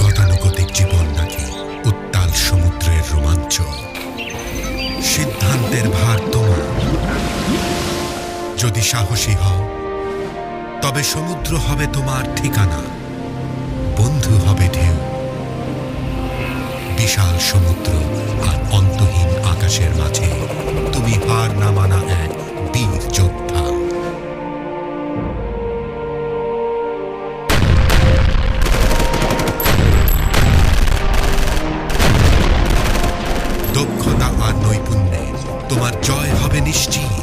গতানুগতিক জীবন নাকি উত্তাল সমুদ্রের রোমাঞ্চ? সিদ্ধান্তের ভার তোমার। যদি সাহসী হও তবে সমুদ্র হবে তোমার ঠিকানা, বন্ধু হবে ঢেউ। বিশাল সমুদ্র আর অন্তহীন আকাশের মাঝে তুমি হার না মানা এক বীর যোদ্ধা। দক্ষতা আর নৈপুণ্যে তোমার জয় হবে নিশ্চিত।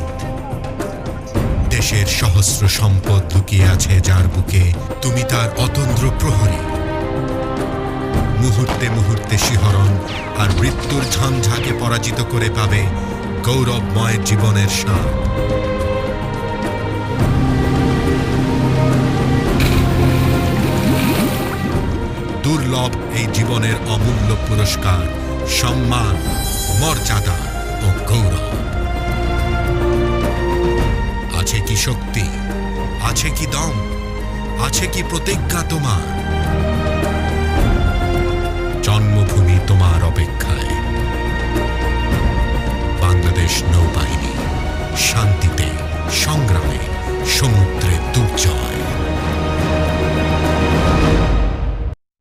দেশের সহস্র সম্পদ লুকিয়ে আছে যার বুকে, তুমি তার অতন্দ্র প্রহরী। মুহূর্তে মুহূর্তে শিহরণ আর মৃত্যুর ঝঞ্ঝাকে পরাজিত করে পাবে গৌরবময় জীবনের স্বাদ। দুর্লভ এই জীবনের অমূল্য পুরস্কার, সম্মান, মর্যাদা ও গৌরব। আছে কি শক্তি, আছে কি দম, আছে কি প্রতিজ্ঞা তোমার?